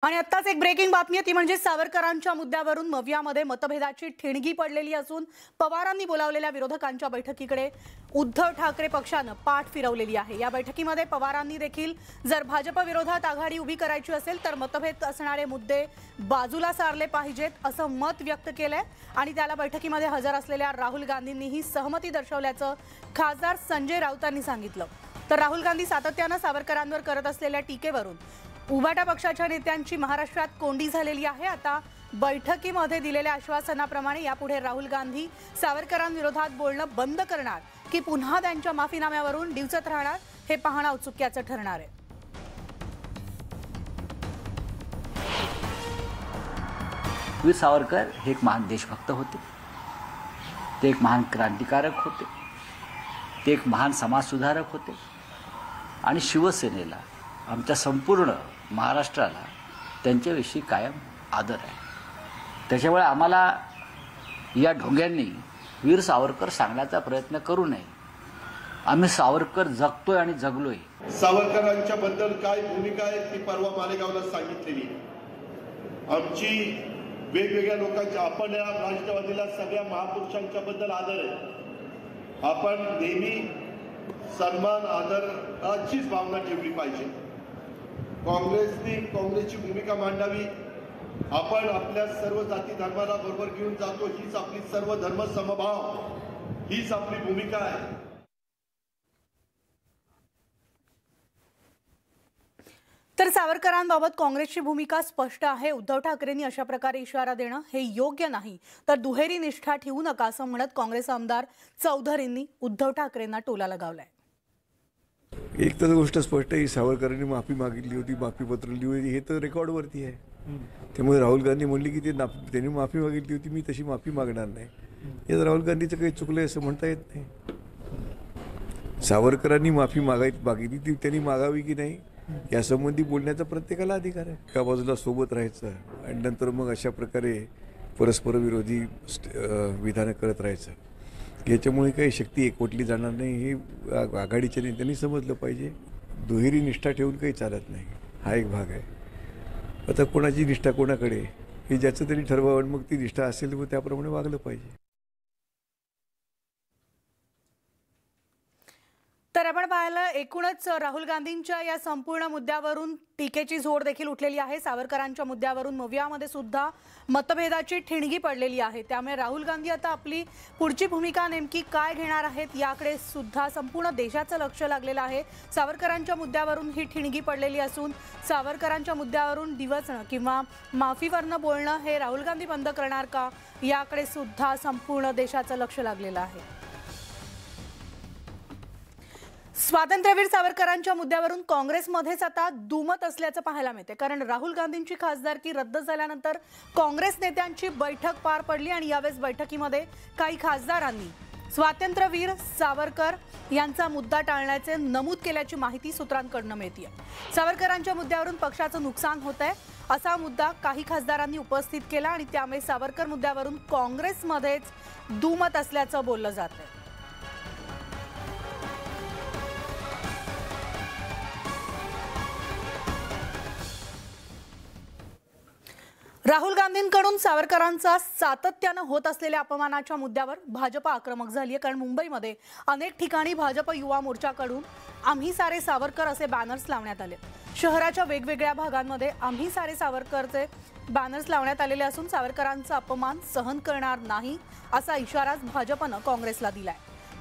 आणि आत्ताच एक ब्रेकिंग बातमी आहे ती म्हणजे सावरकरांच्या मुद्द्यावरून मवियामध्ये मतभेदाची ठिणगी पडलेली असून पवारांनी बोलावलेल्या विरोधकांच्या बैठकीकडे उद्धव ठाकरे पक्षाने पाठ फिरवलेली आहे। या बैठकीमध्ये पवारांनी देखील जर भाजप विरोधात आघाडी उभी करायची असेल तर मतभेद असणारे मुद्दे बाजूला सारले पाहिजेत असं मत व्यक्त केलंय आणि त्याला बैठकीमध्ये हजर असलेल्या राहुल गांधींनीही सहमती दर्शवल्याचं खासदार संजय राऊतांनी सांगितलं। तर राहुल गांधी सातत्याने सावरकरांवर करत असलेल्या टीकेवरून उभाटा पक्षाच्या नेत्यांची महाराष्ट्रात कोंडी झालेली आहे। आता बैठकीमध्ये दिलेल्या आश्वासनाप्रमाणे यापुढे राहुल गांधी सावरकरांविरोधात बोलणं बंद करणार की पुन्हा त्यांच्या माफीनाम्यावरून डिवचत राहणार हे पाहणं औत्सुक्याचं ठरणार आहे। वीर सावरकर हे एक महान देशभक्त होते, ते एक महान क्रांतिकारक होते, ते एक महान समाजसुधारक होते आणि शिवसेनेला आमच्या संपूर्ण महाराष्ट्राला त्यांच्याविषयी कायम आदर आहे। त्याच्यामुळे आम्हाला या ढोंग्यांनी वीर सावरकर सांगण्याचा प्रयत्न करू नये। आम्ही सावरकर जगतोय आणि जगलोय। सावरकरांच्या बद्दल काय भूमिका आहे ती परवा मालेगावला सांगितलेली। आमची वेगवेगळ्या लोकांच्या आपण या राष्ट्रवादीला सगळ्या महापुरुषांच्या बद्दल आदर आहे। आपण नेहमी सन्मान आदराचीच भावना ठेवली पाहिजे। काँग्रेसची भूमिका मांडावी। आपण आपल्या सर्व जाती धर्माला बरोबर घेऊन जातो, हीच आपली सर्व धर्म समभाव हीच आपली भूमिका आहे। तर सावरकरांबाबत काँग्रेसची भूमिका स्पष्ट आहे। उद्धव ठाकरेंनी अशा प्रकारे इशारा देणं हे योग्य नाही, तर दुहेरी निष्ठा ठेवू नका असं म्हणत काँग्रेस आमदार चौधरींनी उद्धव ठाकरेंना टोला लगावलाय। एक तर गोष्ट स्पष्ट आहे, सावरकरांनी माफी मागितली होती, माफी पत्र लिहिली हे तर रेकॉर्डवरती आहे। त्यामुळे राहुल गांधी म्हणली की त्यांनी माफी मागितली होती, मी तशी माफी मागणार नाही, यात राहुल गांधीचं काही चुकलंय असं म्हणता येत नाही। सावरकरांनी माफी मागितली ती त्यांनी मागावी की नाही यासंबंधी बोलण्याचा प्रत्येकाला अधिकार आहे। एका बाजूला सोबत राहायचं आणि नंतर मग अशा प्रकारे परस्पर विरोधी विधानं करत राहायचं, याच्यामुळे काही शक्ती एकवटली जाणार नाही हे आघाडीच्या नेत्यांनी समजलं पाहिजे। दुहेरी निष्ठा ठेवून काही चालत नाही, हा एक भाग आहे। आता कोणाची निष्ठा कोणाकडे हे ज्याचं त्यांनी ठरवावं, मग ती निष्ठा असेल तर त्याप्रमाणे वागलं पाहिजे। तर आपण पाहिलं एकूणच राहुल गांधींच्या या संपूर्ण मुद्द्यावरून टीकेची झोड देखील उठलेली आहे। सावरकरांच्या मुद्द्यावरून मवियामध्ये सुद्धा मतभेदाची ठिणगी पडलेली आहे। त्यामुळे राहुल गांधी आता आपली पुढची भूमिका नेमकी काय घेणार आहेत याकडे सुद्धा संपूर्ण देशाचं लक्ष लागलेलं आहे। सावरकरांच्या मुद्द्यावरून ही ठिणगी पडलेली असून सावरकरांच्या मुद्द्यावरून डिवचणं किंवा माफीवरनं बोलणं हे राहुल गांधी बंद करणार का याकडे सुद्धा संपूर्ण देशाचं लक्ष लागलेलं आहे। स्वातंत्र्यवीर सावरकरांच्या मुद्द्यावरून काँग्रेसमध्येच आता दुमत असल्याचं पाहायला मिळते, कारण राहुल गांधींची खासदारकी रद्द झाल्यानंतर काँग्रेस नेत्यांची बैठक पार पडली आणि यावेळेस बैठकीमध्ये काही खासदारांनी स्वातंत्र्यवीर सावरकर यांचा मुद्दा टाळण्याचे नमूद केल्याची माहिती सूत्रांकडून मिळते। सावरकरांच्या मुद्द्यावरून पक्षाचं नुकसान होतंय असा मुद्दा काही खासदारांनी उपस्थित केला आणि त्यामुळे सावरकर मुद्द्यावरून काँग्रेसमध्येच दुमत असल्याचं बोललं जातंय। राहुल गांधींकडून सावरकरांचा सातत्याने होत असलेल्या अपमानाच्या मुद्द्यावर भाजप आक्रमक झाली आहे, कारण मुंबईमध्ये अनेक ठिकाणी भाजप युवा मोर्चाकडून आम्ही सारे सावरकर असे बॅनर्स लावण्यात आले। शहराच्या वेगवेगळ्या भागांमध्ये आम्ही सारे सावरकरचे बॅनर्स लावण्यात आलेले असून सावरकरांचा अपमान सहन करणार नाही असा इशाराच भाजपनं काँग्रेसला दिलाय।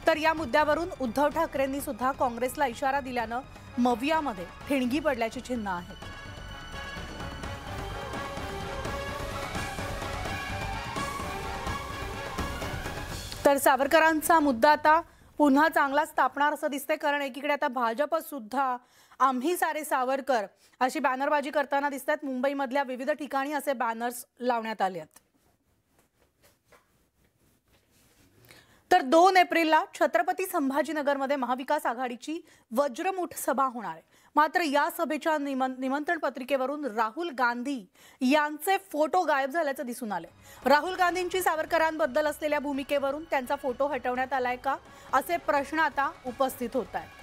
तर या मुद्द्यावरून उद्धव ठाकरेंनी सुद्धा काँग्रेसला इशारा दिल्यानं मवियामध्ये ठिणगी पडल्याची चिन्ह आहेत। तर सावरकरांचा मुद्दा आता पुन्हा चांगलाच तापणार असं दिसतंय, कारण एकीकडे आता भाजप सुद्धा आम्ही सारे सावरकर अशी बॅनरबाजी करताना दिसतात। मुंबईमधल्या विविध ठिकाणी असे बॅनर्स लावण्यात आले आहेत। तर 2 एप्रिलला छत्रपती संभाजीनगरमध्ये महाविकास आघाडीची वज्रमुठ सभा होणार आहे। मात्र या सभेच्या निमंत्रण पत्रिकेवरून राहुल गांधी यांचे फोटो गायब झाल्याचं दिसून आले। राहुल गांधींची सावरकरांबद्दल असलेल्या भूमिकेवरून त्यांचा फोटो हटवण्यात आलाय का असे प्रश्न आता उपस्थित होत आहेत।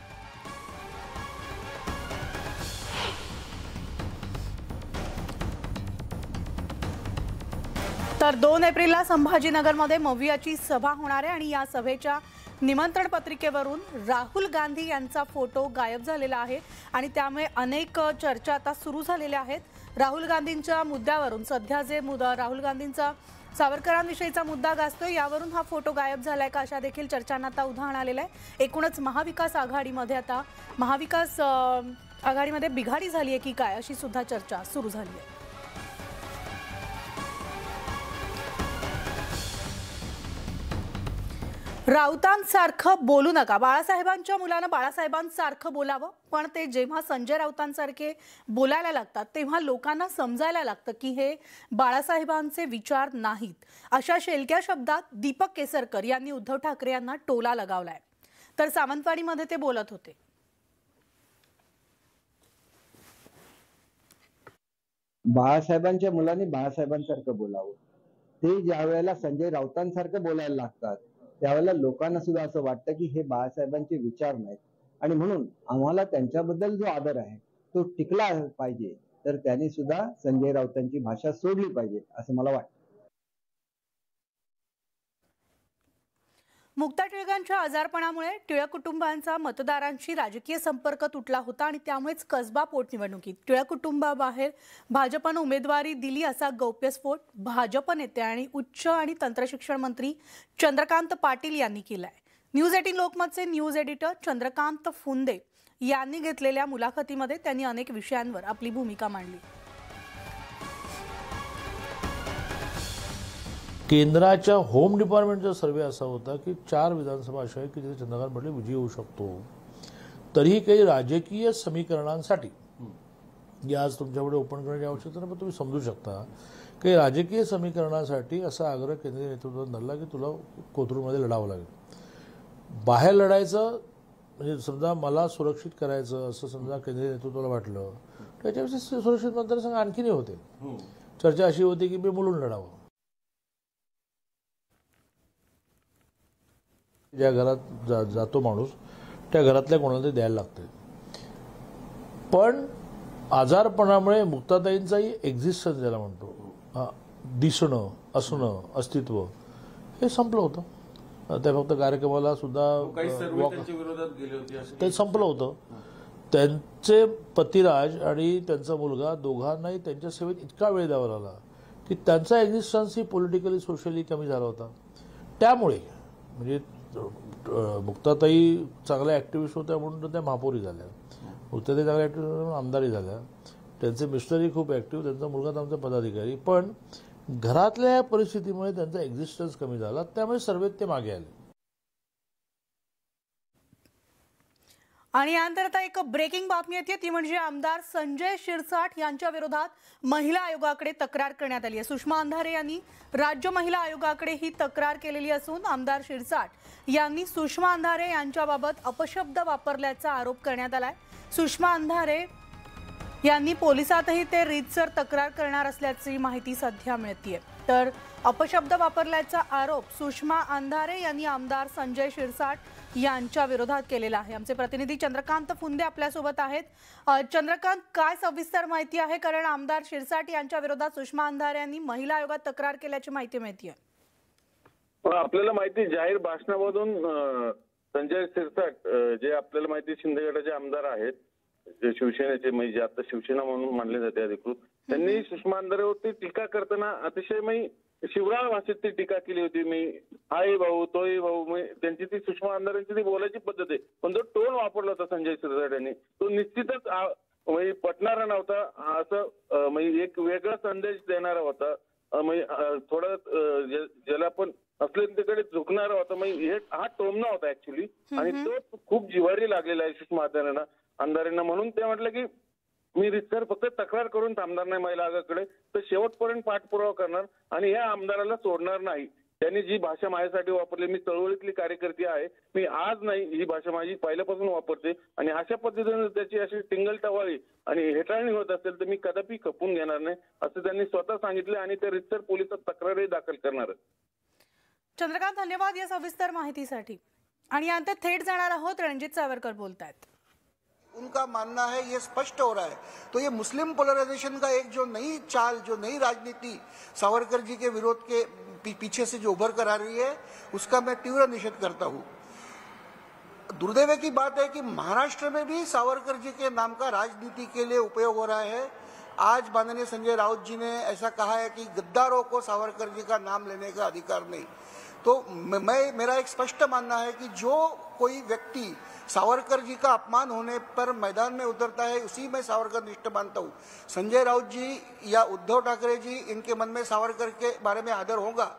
तर 2 एप्रिलला संभाजीनगरमध्ये मवियाची सभा होणार आहे आणि या सभेच्या निमंत्रण पत्रिकेवरून राहुल गांधी यांचा फोटो गायब झालेला आहे आणि त्यामुळे अनेक चर्चा आता सुरू झालेल्या आहेत। राहुल गांधींच्या मुद्द्यावरून सध्या जे राहुल गांधींचा सावरकरांविषयीचा मुद्दा गाजतोय यावरून हा फोटो गायब झालाय का अशा देखील चर्चांना आता उधाण आलेलं आहे। एकूणच महाविकास आघाडीमध्ये आता महाविकास आघाडीमध्ये बिघाडी झाली आहे की काय अशी सुद्धा चर्चा सुरू झाली आहे। राऊतांसारखं बोलू नका, बाळासाहेबांच्या मुलानं बाळासाहेबांसारखं बोलावं, पण ते जेव्हा संजय राऊतांसारखे बोलायला लागतात तेव्हा लोकांना समजायला लागतं की हे बाळासाहेबांचे विचार नाहीत। अशा शेलक्या शब्दात दीपक केसरकर यांनी उद्धव ठाकरे यांना टोला लगावलाय। तर सावंतवाडीमध्ये ते बोलत होते। बाळासाहेबांच्या मुलांनी बाळासाहेबांसारखं बोलावं, ते ज्या वेळेला संजय राऊतांसारखं बोलायला लागतात त्यावेळेला लोकांना सुद्धा असं वाटतं की हे बाळासाहेबांचे विचार नाहीत आणि म्हणून आम्हाला त्यांच्याबद्दल जो आदर आहे तो टिकला पाहिजे। तर त्यांनी सुद्धा संजय राऊतांची भाषा सोडली पाहिजे असं मला वाटतं। मुक्ता टिळकांच्या आजारपणामुळे टिळक कुटुंबांचा मतदारांशी राजकीय संपर्क तुटला होता आणि त्यामुळेच कसबा पोटनिवडणुकीत टिळक कुटुंबाबाहेर भाजपने उमेदवारी दिली असा गौप्यस्फोट भाजप नेते आणि उच्च आणि तंत्रशिक्षण मंत्री चंद्रकांत पाटील यांनी केलाय। न्यूज 18 लोकमतचे न्यूज एडिटर चंद्रकांत फुंदे यांनी घेतलेल्या मुलाखतीमध्ये त्यांनी अनेक विषयांवर आपली भूमिका मांडली। केंद्राच्या होम डिपार्टमेंटचा सर्वे असा होता की 4 विधानसभा अशा आहेत की जिथे चंद्रकांत पाटील विजयी होऊ शकतो। तरीही काही राजकीय समीकरणांसाठी आज तुमच्याकडे ओपन करण्याची आवश्यकता नाही, पण तुम्ही समजू शकता की राजकीय समीकरणासाठी असा आग्रह केंद्रीय नेतृत्वात धरला की तुला कोथरूडमध्ये लढावं लागेल। बाहेर लढायचं म्हणजे समजा मला सुरक्षित करायचं असं समजा केंद्रीय नेतृत्वाला वाटलं त्याच्याविषयी सुरक्षित मतदारसंघ आणखीनही होते। चर्चा अशी होती की मी मुलून लढावं, ज्या घरात जातो माणूस त्या घरातल्या कोणाला ते द्यायला लागते। पण आजारपणामुळे मुक्ताताईंचाही एक्झिस्टन्स ज्याला म्हणतो दिसणं असणं अस्तित्व हे संपलं होतं। त्या फक्त कार्यक्रमाला सुद्धा ते संपलं होतं। त्यांचे पतिराज आणि त्यांचा मुलगा दोघांनाही त्यांच्या सेवेत इतका वेळ द्यावा लागला की त्यांचा एक्झिस्टन्स ही पॉलिटिकली सोशली कमी झाला होता। त्यामुळे म्हणजे मुक्ताताई चांगल्या ॲक्टिव्हिस्ट होत्या म्हणून त्या महापौरी झाल्या, मुक्ताताई चांगल्या ॲक्टिव्हिस्ट म्हणून आमदारी झाल्या, त्यांचे मिस्टरही खूप ॲक्टिव्ह, त्यांचा मुलगा त्यांचा पदाधिकारी। पण घरातल्या परिस्थितीमुळे त्यांचा एक्झिस्टन्स कमी झाला, त्यामुळे सर्वेत ते मागे आले। आणि यानंतर आता एक ब्रेकिंग बातमी येते ती म्हणजे आमदार संजय शिरसाट यांच्या विरोधात महिला आयोगाकडे तक्रार करण्यात आली आहे। सुषमा अंधारे यांनी राज्य महिला आयोगाकडे ही तक्रार केलेली असून आमदार शिरसाट यांनी सुषमा अंधारे यांच्याबाबत अपशब्द वापरल्याचा आरोप करण्यात आलाय। सुषमा अंधारे यांनी पोलिसातही ते रीतसर तक्रार करणार असल्याची माहिती सध्या मिळतेय। तर अपशब्द वापरल्याचा आरोप सुषमा अंधारे यांनी आमदार संजय शिरसाट यांच्या विरोधात केलेला आहे। आमचे प्रतिनिधी चंद्रकांत फुंदे आपल्या सोबत आहेत। चंद्रकांत, काय सविस्तर माहिती आहे? कारण आमदार शिरसाट यांच्या विरोधात सुषमा अंधारे यांनी महिला आयोगात तक्रार केल्याची माहिती मिळते। आपल्याला माहिती जाहीर भाषणामधून संजय शिरसाट जे आपल्याला माहिती शिंदे गटाचे आमदार आहेत, जे शिवसेनेचे म्हणजे आता शिवसेना म्हणून मानले जाते अधिकृत, त्यांनी सुषमा अंधारेवरती टीका करताना अतिशय शिवराळ भाषेत ती टीका केली होती। मी हाय भाऊ तोय भाऊ, त्यांची ती सुषमा अंधारेंची ती बोलायची पद्धत आहे, पण जो टोन वापरला होता संजय शिरसाट यांनी तो निश्चितच पटणारा नव्हता। असं एक वेगळा संदेश देणारा होता, थोडा ज्याला पण असलेल्याकडे झुकणारा होता। हा टोमना होता ऍक्च्युली, आणि तो खूप जिव्हारी लागलेला आहे सुषमा अंधारेंना। म्हणून ते म्हटलं की मी रितसर फक्त तक्रार करून थांबणार नाही महिला आयोगाकडे, तर शेवटपर्यंत पाठपुरावा करणार आणि या आमदाराला सोडणार नाही। त्यांनी जी भाषा माझ्यासाठी वापरली, मी चळवळीतली कार्यकर्ती आहे, मी आज नाही ही भाषा माझी पहिल्यापासून वापरते आणि अशा पद्धतीने त्याची अशी टिंगलटवाळी आणि हेटाळणी होत असेल तर मी कदापि खपून घेणार नाही असं त्यांनी स्वतः सांगितलं आणि ते रितसर पोलिसात तक्रारही दाखल करणार। चंद्रकांत, धन्यवाद या सविस्तर माहितीसाठी। आणि यानंतर थेट जाणार आहोत, रणजित सावरकर बोलतायत। उनका मानना है, ये स्पष्ट हो रहा है। तो ये मुस्लिम पोलराइजेशन का एक जो नई चाल, जो नई राजनीति सावरकर जी के विरोध के पीछे से जो उभर कर आ रही है, उसका मैं तीव्र निषेध करता हूं। दुर्दैव की बात है कि महाराष्ट्र में भी सावरकर जी के नाम का राजनीति के लिए उपयोग हो रहा है। आज माननीय संजय राउत जी ने ऐसा कहा है कि गद्दारों को सावरकर जी का नाम लेने का अधिकार नहीं। तो मेरा एक स्पष्ट मानना है कि जो कोई व्यक्ति सावरकर जी का अपमान होने पर मैदान में उतरता है, उसी में सावरकर निष्ठ मानता हूँ। संजय राउत जी या उद्धव ठाकरे जी, इनके मन में सावरकर के बारे में आदर होगा,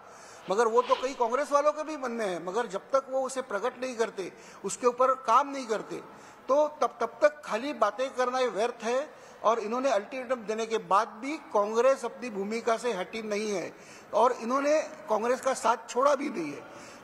मगर वो तो कई कांग्रेस वालों के भी मन में है, मगर जब तक वो उसे प्रकट नहीं करते, उसके ऊपर काम नहीं करते, तो तब तक खाली बातें करना ही व्यर्थ है। और इन्होंने अल्टीमेटम देने के बाद भी कांग्रेस अपनी भूमिका से हटी नहीं है और इन्होंने कांग्रेस का साथ छोड़ा भी नहीं है।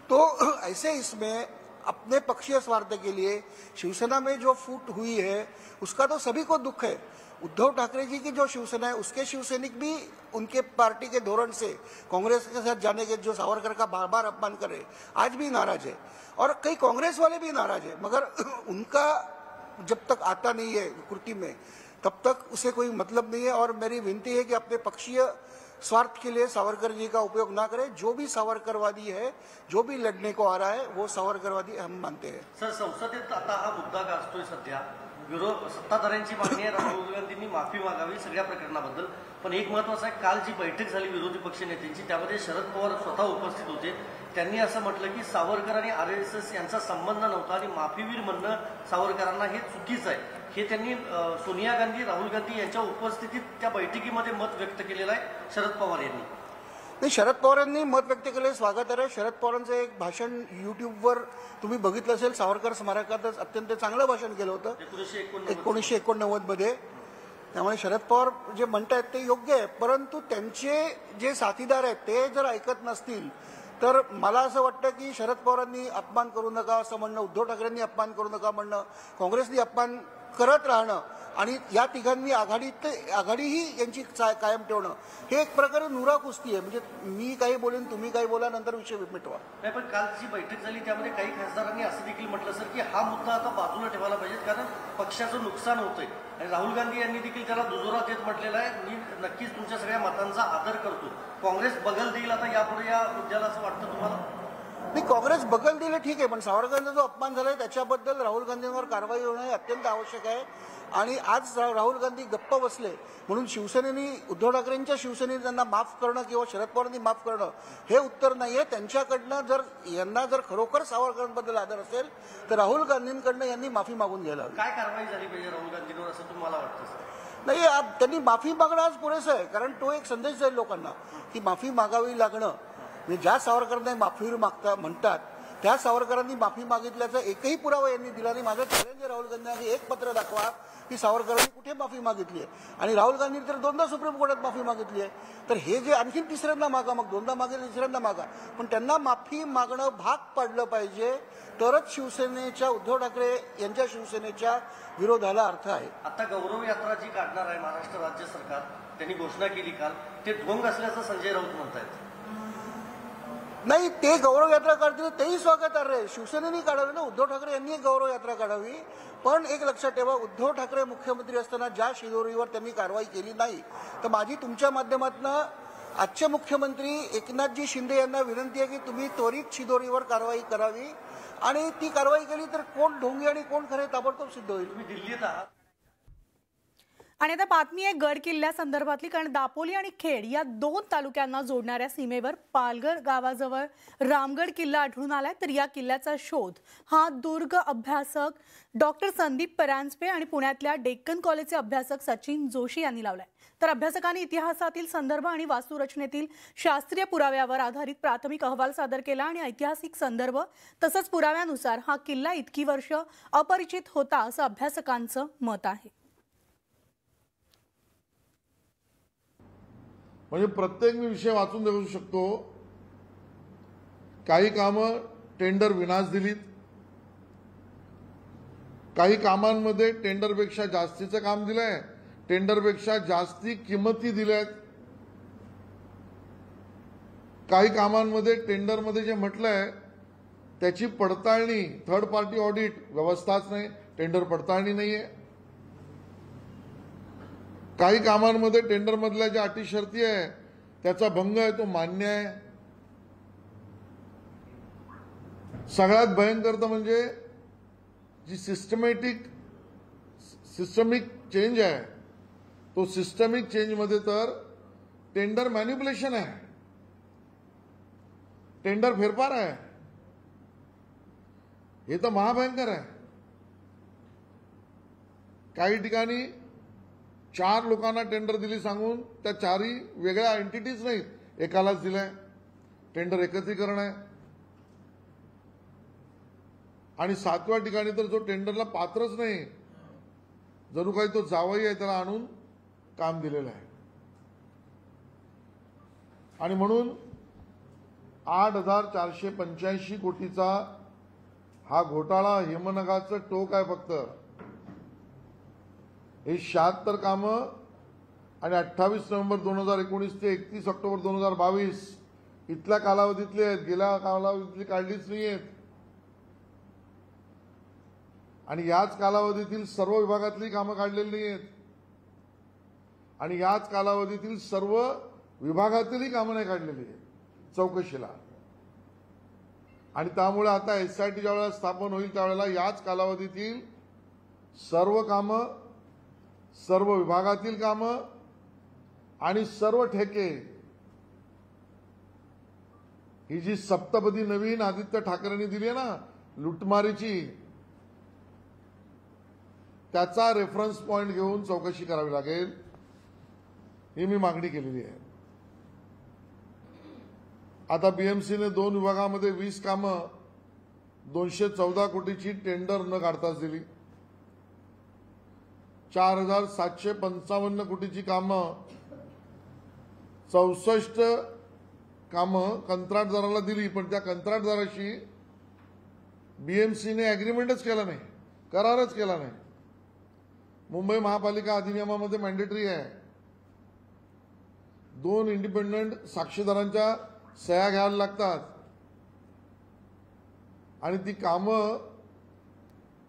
तो ऐसे इसमें अपने पक्षीय स्वार्थ के लिए शिवसेना में जो फूट हुई है, उसका तो सभी को दुख है। उद्धव ठाकरे जी की जो शिवसेना है, उसके शिवसैनिक भी उनके पार्टी के धोरण से कांग्रेस के साथ जाने के, जो सावरकर का बार बार अपमान कर रहे, आज भी नाराज है और कई कांग्रेस वाले भी नाराज है। मगर उनका जब तक आता नहीं है कुर्ती में, तब तक उसे कोई मतलब नहीं है। और मेरी विनती है कि अपने पक्षीय स्वार्थ के लिए सावरकर जी का उपयोग ना करें। जो भी सावरकरवादी है, जो भी लढणे को आ रहा है, वो सावरकरवादी हम मानते हैं। सर, संसदेत आता हा मुद्दा गाजतोय सध्या। विरोध सत्ताधाऱ्यांची मागणी आहे राहुल गांधींनी माफी मागावी सगळ्या प्रकरणाबद्दल। पण एक महत्त्वाचं आहे, काल जी बैठक झाली विरोधी पक्षनेत्यांची, त्यामध्ये शरद पवार स्वतः उपस्थित होते। त्यांनी असं म्हटलं की सावरकर आणि आरएसएस यांचा संबंध नव्हता आणि माफीवीर म्हणणं सावरकरांना हे चुकीचं आहे। हे त्यांनी सोनिया गांधी, राहुल गांधी यांच्या उपस्थितीत त्या बैठकीमध्ये मत व्यक्त केलेलं आहे शरद पवार यांनी। नाही, शरद पवारांनी मत व्यक्त केले, स्वागत आहे। शरद पवारांचं एक भाषण युट्यूबवर तुम्ही बघितलं असेल, सावरकर स्मारकातच अत्यंत चांगलं भाषण केलं होतं 1989 मध्ये। त्यामुळे शरद पवार जे म्हणतायत ते योग्य आहे, परंतु त्यांचे जे साथीदार आहेत ते जर ऐकत नसतील तर मला असं वाटतं की शरद पवारांनी अपमान करू नका असं म्हणणं, उद्धव ठाकरेंनी अपमान करू नका म्हणणं, काँग्रेसनी अपमान करत राहणं आणि या तिघांनी आघाडीही यांची कायम ठेवणं, हे एक प्रकारे नुरा कुस्ती आहे। म्हणजे मी काही बोलेन, तुम्ही काही बोला, नंतर विषय मिटवा। नाही, पण काल जी बैठक झाली त्यामध्ये काही खासदारांनी असं देखील म्हटलं सर की हा मुद्दा आता बाजूला ठेवायला पाहिजे, कारण पक्षाचं नुकसान होतंय। आणि राहुल गांधी यांनी देखील त्याला दुजोरा देत म्हटलेला आहे, मी नक्कीच तुमच्या सगळ्या मतांचा आदर करतो, काँग्रेस बगल देईल आता यापुढे या मुद्द्याला, असं वाटतं तुम्हाला? नाही, काँग्रेस बगल दिलं ठीक आहे, पण सावरकरांचा जो अपमान झालाय त्याच्याबद्दल राहुल गांधींवर कारवाई होणं हे अत्यंत आवश्यक आहे। आणि आज राहुल गांधी गप्प बसले म्हणून शिवसेनेनी, उद्धव ठाकरेंच्या शिवसेनेने त्यांना माफ करणं किंवा शरद पवारांनी माफ करणं हे उत्तर नाहीये। त्यांच्याकडनं जर खरोखर सावरकरांबद्दल आदर असेल तर राहुल गांधींकडनं यांनी माफी मागून घ्यायला हवी। काय कारवाई झाली पाहिजे राहुल गांधींवर असं तुम्हाला वाटतं सर? नाही, त्यांनी माफी मागणं आज पुरेसं आहे, कारण तो एक संदेश जाईल लोकांना की माफी मागावी लागणं। म्हणजे ज्या सावरकरांना माफी म्हणतात त्या सावरकरांनी माफी मागितल्याचा एकही पुरावा यांनी दिला नाही। माझं चॅलेंज आहे राहुल गांधींना, एक पत्र दाखवा की सावरकरांनी कुठे माफी मागितली आहे। आणि राहुल गांधींनी तर दोनदा सुप्रीम कोर्टात माफी मागितली आहे, तर हे जे आणखी तिसऱ्यांदा मागा, मग दोनदा मागितलं तिसऱ्यांदा मागा, पण त्यांना माफी मागणं भाग पाडलं पाहिजे, तरच शिवसेनेच्या, उद्धव ठाकरे यांच्या शिवसेनेच्या विरोधाला अर्थ आहे। आता गौरव यात्रा जी काढणार आहे महाराष्ट्र राज्य सरकार, त्यांनी घोषणा केली काल, ते ढोंग असल्याचं संजय राऊत म्हणतायत। नाही, ते गौरव यात्रा काढतील तेही स्वागतार्ह आहे, शिवसेनेने काढावी ना, उद्धव ठाकरे यांनी गौरव यात्रा काढावी। पण एक लक्षात ठेवा, उद्धव ठाकरे मुख्यमंत्री असताना ज्या शिदोरीवर त्यांनी कारवाई केली नाही, तर माझी तुमच्या माध्यमातून आजचे मुख्यमंत्री एकनाथजी शिंदे यांना विनंती आहे की तुम्ही त्वरित शिदोरीवर कारवाई करावी, आणि ती कारवाई केली तर कोण ढोंगी आणि कोण खरे ताबडतोब सिद्ध होईल। तुम्ही दिल्लीत आहात आणि आता बातमी आहे गड किल्ल्यासंदर्भातली, कारण दापोली आणि खेड या दोन तालुक्यांना जोडणाऱ्या सीमेवर पालघर गावाजवळ रामगड किल्ला आढळून आलाय। तर या किल्ल्याचा शोध हा दुर्ग अभ्यासक डॉक्टर संदीप परांजपे आणि पुण्यातल्या डेक्कन कॉलेजचे अभ्यासक सचिन जोशी यांनी लावलाय। तर अभ्यासकांनी इतिहासातील संदर्भ आणि वास्तुरचनेतील शास्त्रीय पुराव्यावर आधारित प्राथमिक अहवाल सादर केला आणि ऐतिहासिक संदर्भ तसंच पुराव्यानुसार हा किल्ला इतकी वर्ष अपरिचित होता असं अभ्यासकांचं मत आहे। म्हणजे प्रत्येक विषय वाचून देऊ शकतो। काही कामं टेंडर विनाच दिलीत, काही कामांमध्ये टेंडरपेक्षा जास्तीचं काम दिलंय, टेंडरपेक्षा जास्ती किंमती दिल्यात, काही कामांमध्ये टेंडरमध्ये जे म्हटलंय त्याची पडताळणी, थर्ड पार्टी ऑडिट व्यवस्थाच नाही, टेंडर पडताळणी नाहीये। काही कामांमध्ये टेंडरमधल्या ज्या अटी शर्ती आहे त्याचा भंग आहे तो मान्य आहे. सगळ्यात भयंकर तर म्हणजे जी सिस्टमिक चेंज आहे तो सिस्टमिक चेंजमध्ये तर टेंडर मॅन्युप्युलेशन आहे, टेंडर फेरफार आहे. हे तर महाभयंकर आहे. काही ठिकाणी 4 लोकांना टेंडर दिली सांगून त्या 4ही वेगळ्या एंटिटीज नाहीत, एकालाच दिलाय. टेंडर एकत्रीकरण आहे. आणि 7व्या ठिकाणी तर जो टेंडरला पात्रच नाही, जणू काही तो जावई आहे, त्याला आणून काम दिलेलं आहे. आणि म्हणून 8,485 कोटीचा हा घोटाळा हिमनगाचं टोक आहे. फक्त हे 76 कामं आणि 28 नोव्हेंबर 2019 ते 31 ऑक्टोबर 2022 इथल्या कालावधीतले आहेत, गेल्या कालावधीतली काढलीच नाही आहेत. आणि याच कालावधीतील सर्व विभागातली कामं काढलेली नाही आहेत. आणि याच कालावधीतील सर्व विभागातीलही कामं नाही काढलेली आहेत चौकशीला. आणि त्यामुळे आता SIT ज्या वेळेला स्थापन होईल त्यावेळेला याच कालावधीतील सर्व कामं, सर्व विभागातील कामं आणि सर्व ठेके, ही जी सप्तपदी नवीन आदित्य ठाकरेंनी दिली आहे ना लुटमारीची, त्याचा रेफरन्स पॉइंट घेऊन चौकशी करावी लागेल, ही मी मागणी केलेली आहे. आता BMCने 2 विभागामध्ये 20 कामं 214 कोटीची टेंडर न काढताच दिली. 4,755 कोटीची कामं 64 कामं कंत्राटदाराला दिली, पण त्या कंत्राटदाराशी BMCने अग्रीमेंटच केला नाही, करारच केला नाही. मुंबई महापालिका अधिनियमामध्ये मॅन्डेटरी आहे 2 इंडिपेंडंट साक्षीदारांच्या सह्या घ्यायला लागतात. आणि ती कामं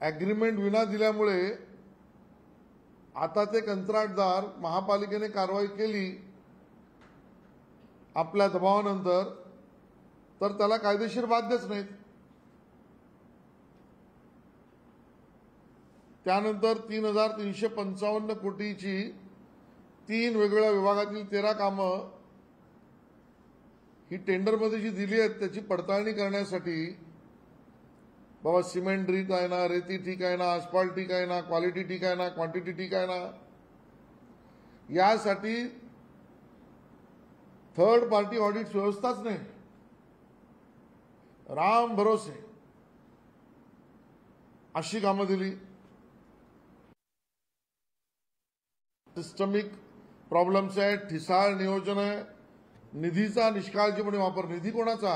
अग्रीमेंट विना दिल्यामुळे आता ते कंत्राटदार, महापालिकेने कारवाई केली आपल्या दबावानंतर, तर त्याला कायदेशीर बाध्यच नाहीत. त्यानंतर 3,355 कोटीची 3 वेगवेगळ्या विभागातील 13 कामं ही टेंडरमध्ये जी दिली आहेत त्याची पडताळणी करण्यासाठी, बाबा सिमेंट ठीक आहे ना, रेती ठीक आहे ना, आस्फाल्ट ठीक आहे ना, क्वालिटी ठीक आहे ना, क्वांटिटी ठीक आहे ना, यासाठी थर्ड पार्टी ऑडिट व्यवस्थाच नाही. राम भरोसे अशी कामं दिली. सिस्टमिक प्रॉब्लेम्स आहेत, ठिसाळ नियोजन आहे, निधीचा निष्काळजीपणे वापर. निधी कोणाचा?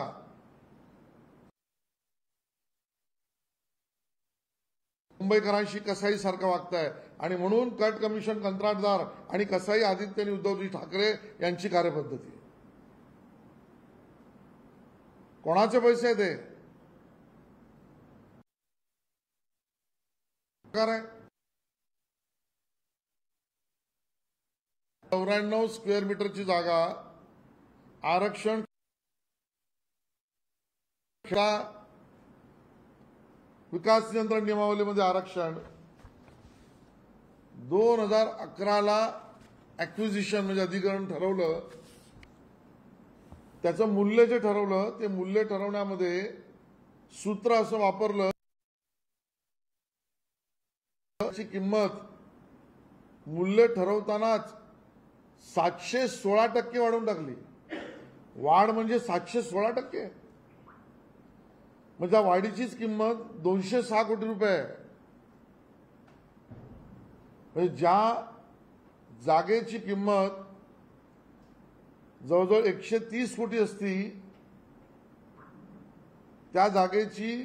मुंबईकरांशी कसाई सारखं वागताय. आणि म्हणून कट कमिशन कंत्राटदार आणि कसाई आदित्य आणि उद्धवजी ठाकरे यांची कार्यपद्धती. कोणाचे पैसे आहेत ते? काय 94 स्क्वेअर मीटरची जागा आरक्षण विकास नियंत्रण नियमावलीमध्ये आरक्षण 2011ला ॲक्विजिशन म्हणजे अधिग्रहण ठरवलं. त्याचं मूल्य जे ठरवलं ते मूल्य ठरवण्यामध्ये सूत्र असं वापरलं, ची किंमत मूल्य ठरवतानाच 716% वाढवून टाकली. वाढ म्हणजे 716%. म्हणजे वाढीचीच किंमत 206 कोटी रुपये आहे. म्हणजे ज्या जागेची किंमत जवळजवळ 130 कोटी असती, त्या जागेची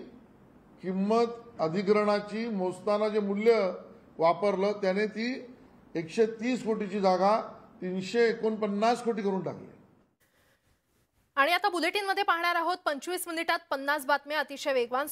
किंमत अधिग्रहणाची मोजताना जे मूल्य वापरलं त्याने ती 130 कोटीची जागा 349 कोटी करून टाकली. आणि आता बुलेटिनमध्ये पाहणार आहोत 25 मिनिटात 50 बातम्या अतिशय वेगवान.